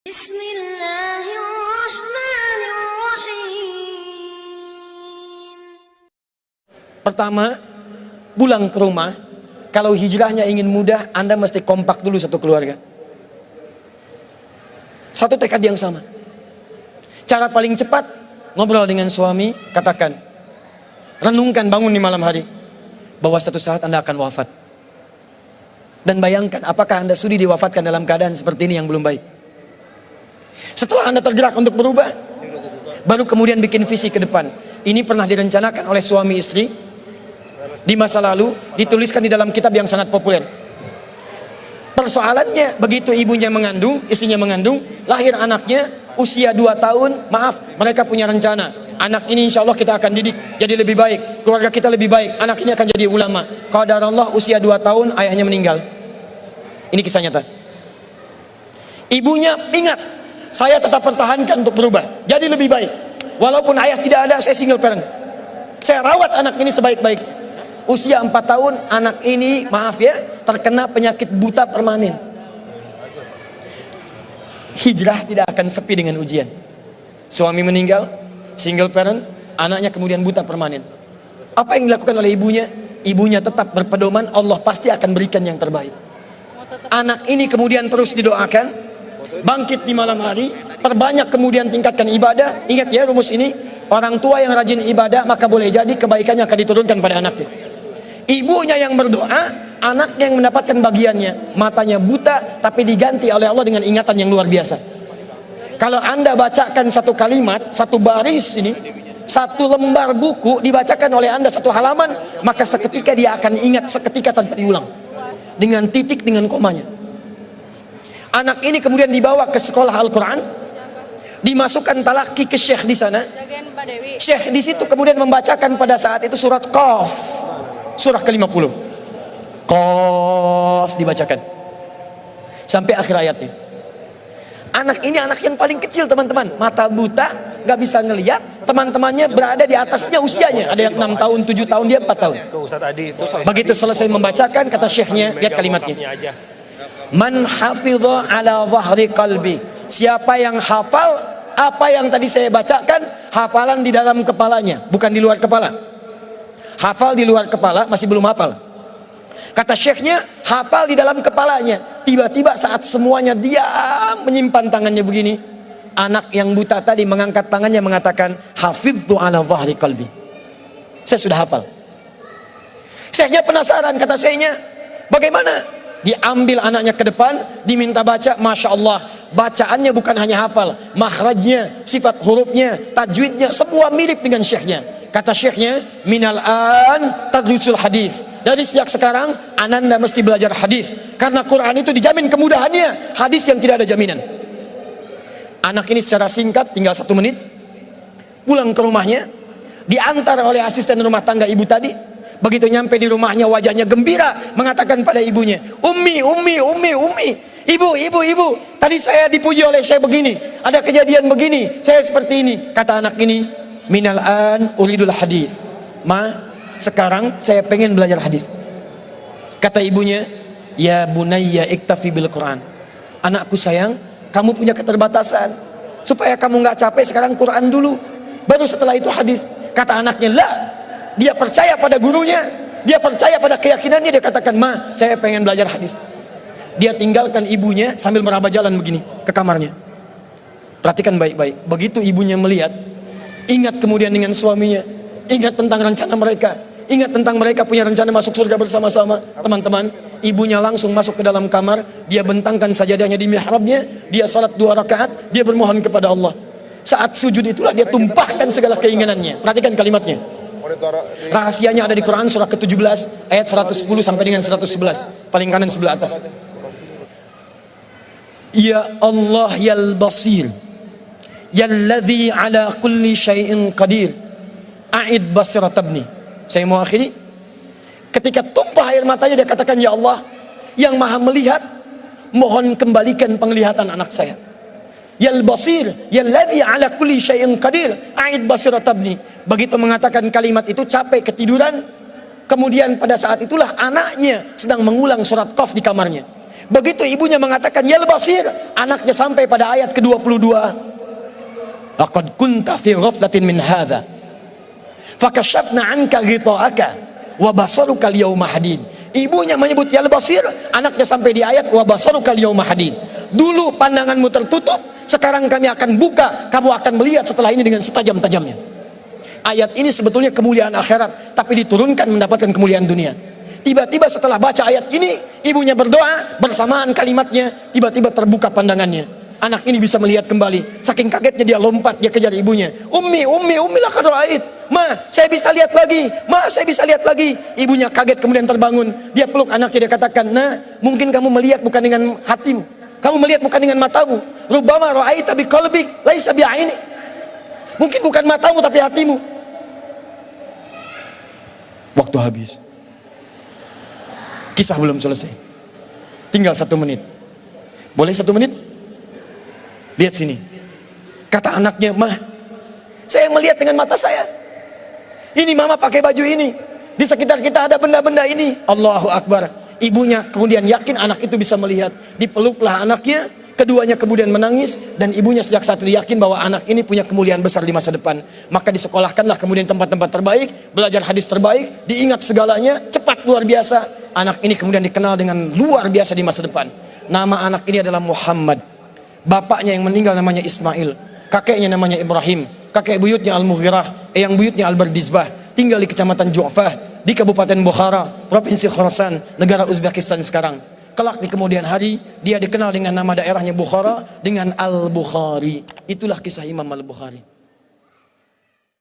Bismillahirrahmanirrahim. Pertama, pulang ke rumah. Kalau hijrahnya ingin mudah, Anda mesti kompak dulu satu keluarga. Satu tekad yang sama. Cara paling cepat, ngobrol dengan suami, katakan, renungkan, bangun di malam hari, bahwa satu saat Anda akan wafat. Dan bayangkan, apakah Anda sudi diwafatkan dalam keadaan seperti ini yang belum baik? Setelah Anda tergerak untuk berubah, baru kemudian bikin visi ke depan. Ini pernah direncanakan oleh suami istri di masa lalu, dituliskan di dalam kitab yang sangat populer. Persoalannya, begitu ibunya mengandung, istrinya mengandung, lahir anaknya, usia 2 tahun, maaf, mereka punya rencana. Anak ini insya Allah kita akan didik jadi lebih baik, keluarga kita lebih baik, anak ini akan jadi ulama. Qadarullah usia 2 tahun, ayahnya meninggal. Ini kisah nyata. Ibunya ingat, saya tetap pertahankan untuk berubah, jadi lebih baik. Walaupun ayah tidak ada, saya single parent. Saya rawat anak ini sebaik-baiknya. Usia 4 tahun, anak ini, maaf ya, terkena penyakit buta permanen. Hijrah tidak akan sepi dengan ujian. Suami meninggal, single parent, anaknya kemudian buta permanen. Apa yang dilakukan oleh ibunya? Ibunya tetap berpedoman, Allah pasti akan berikan yang terbaik. Anak ini kemudian terus didoakan, bangkit di malam hari, perbanyak kemudian tingkatkan ibadah. Ingat ya rumus ini, orang tua yang rajin ibadah maka boleh jadi kebaikannya akan diturunkan pada anaknya. Ibunya yang berdoa, anaknya yang mendapatkan bagiannya. Matanya buta tapi diganti oleh Allah dengan ingatan yang luar biasa. Kalau Anda bacakan satu kalimat, satu baris ini, satu lembar buku dibacakan oleh Anda satu halaman, maka seketika dia akan ingat seketika tanpa diulang, dengan titik, dengan komanya. Anak ini kemudian dibawa ke sekolah Al-Quran, dimasukkan talaki ke syekh di sana. Syekh di situ kemudian membacakan pada saat itu surat Qaf, surah ke-50. Qaf dibacakan sampai akhir ayatnya. Anak ini anak yang paling kecil teman-teman, mata buta, gak bisa ngelihat. Teman-temannya berada di atasnya usianya, ada yang 6 tahun, 7 tahun, dia 4 tahun. Begitu selesai membacakan, kata syekhnya, lihat kalimatnya, man hafidha ala zahri qalbi, siapa yang hafal apa yang tadi saya bacakan, hafalan di dalam kepalanya, bukan di luar kepala. Hafal di luar kepala masih belum hafal. Kata syekhnya, hafal di dalam kepalanya. Tiba-tiba saat semuanya diam menyimpan tangannya begini, anak yang buta tadi mengangkat tangannya mengatakan, hafidhu ala zahri qalbi, saya sudah hafal. Syekhnya penasaran, kata syekhnya, bagaimana? Diambil anaknya ke depan, diminta baca, Masya Allah, bacaannya bukan hanya hafal, makhrajnya, sifat hurufnya, tajwidnya, semua mirip dengan syekhnya. Kata syekhnya, minal an tadrusul hadis, dari sejak sekarang ananda mesti belajar hadis, karena Quran itu dijamin kemudahannya, hadis yang tidak ada jaminan. Anak ini secara singkat, tinggal 1 menit, pulang ke rumahnya, diantar oleh asisten rumah tangga ibu tadi. Begitu nyampe di rumahnya, wajahnya gembira, mengatakan pada ibunya, Ummi, ibu, tadi saya dipuji oleh saya begini, ada kejadian begini, saya seperti ini. Kata anak ini, minal an uridul hadis, ma, sekarang saya pengen belajar hadis. Kata ibunya, ya bunayya iktafi bil Quran, anakku sayang, kamu punya keterbatasan, supaya kamu nggak capek sekarang Quran dulu, baru setelah itu hadis. Kata anaknya, lah, dia percaya pada gurunya, dia percaya pada keyakinannya, dia katakan, ma, saya pengen belajar hadis. Dia tinggalkan ibunya sambil meraba jalan begini ke kamarnya. Perhatikan baik-baik, begitu ibunya melihat, ingat kemudian dengan suaminya, ingat tentang rencana mereka, ingat tentang mereka punya rencana masuk surga bersama-sama. Teman-teman, ibunya langsung masuk ke dalam kamar, dia bentangkan sajadahnya di mihrabnya, dia salat 2 rakaat, dia bermohon kepada Allah. Saat sujud itulah dia tumpahkan segala keinginannya. Perhatikan kalimatnya. Rahasianya ada di Quran surah ke-17 ayat 110 sampai dengan 111, paling kanan sebelah atas. Ya Allah yal basir, yalladzi ala kulli syai'in qadir, a'id basirat ibni. Saya mau akhiri. Ketika tumpah air matanya, dia katakan, ya Allah yang maha melihat, mohon kembalikan penglihatan anak saya. Yal basir, yalladzi ala kulli syai'in qadir, a'id basirat ibni. Begitu mengatakan kalimat itu, capek ketiduran. Kemudian pada saat itulah anaknya sedang mengulang surat Qaf di kamarnya. Begitu ibunya mengatakan ya Basir, anaknya sampai pada ayat ke-22. Laqad kunta fi ghaflatin min hadza fakashafna 'anka ghita'aka wa basaruka al-yawma hadid. Ibunya menyebut ya Basir, anaknya sampai di ayat wa basaruka al-yawma hadid. Dulu pandanganmu tertutup, sekarang kami akan buka, kamu akan melihat setelah ini dengan setajam-tajamnya. Ayat ini sebetulnya kemuliaan akhirat, tapi diturunkan mendapatkan kemuliaan dunia. Tiba-tiba setelah baca ayat ini, ibunya berdoa, bersamaan kalimatnya, tiba-tiba terbuka pandangannya. Anak ini bisa melihat kembali. Saking kagetnya dia lompat, dia kejar ibunya. Ummi laqad ra'ait. Ma, saya bisa lihat lagi. Ma, saya bisa lihat lagi. Ibunya kaget kemudian terbangun. Dia peluk anaknya, dia katakan, "Nah, mungkin kamu melihat bukan dengan hatimu. Kamu melihat bukan dengan matamu. Rubbama ra'aita biqalbik, laisa bi'ainik." Mungkin bukan matamu tapi hatimu. Waktu habis. Kisah belum selesai. Tinggal 1 menit. Boleh 1 menit? Lihat sini. Kata anaknya, "Mah, saya melihat dengan mata saya. Ini mama pakai baju ini. Di sekitar kita ada benda-benda ini." Allahu Akbar. Ibunya kemudian yakin anak itu bisa melihat. Dipeluklah anaknya. Keduanya kemudian menangis. Dan ibunya sejak saat itu yakin bahwa anak ini punya kemuliaan besar di masa depan. Maka disekolahkanlah kemudian tempat-tempat terbaik. Belajar hadis terbaik. Diingat segalanya. Cepat luar biasa. Anak ini kemudian dikenal dengan luar biasa di masa depan. Nama anak ini adalah Muhammad. Bapaknya yang meninggal namanya Ismail, kakeknya namanya Ibrahim, kakek buyutnya Al-Mughirah, eyang buyutnya Al-Bardizbah, tinggal di kecamatan Ju'fah, di Kabupaten Bukhara, Provinsi Khorasan, negara Uzbekistan sekarang. Kelak di kemudian hari, dia dikenal dengan nama daerahnya Bukhara, dengan Al-Bukhari. Itulah kisah Imam Al-Bukhari.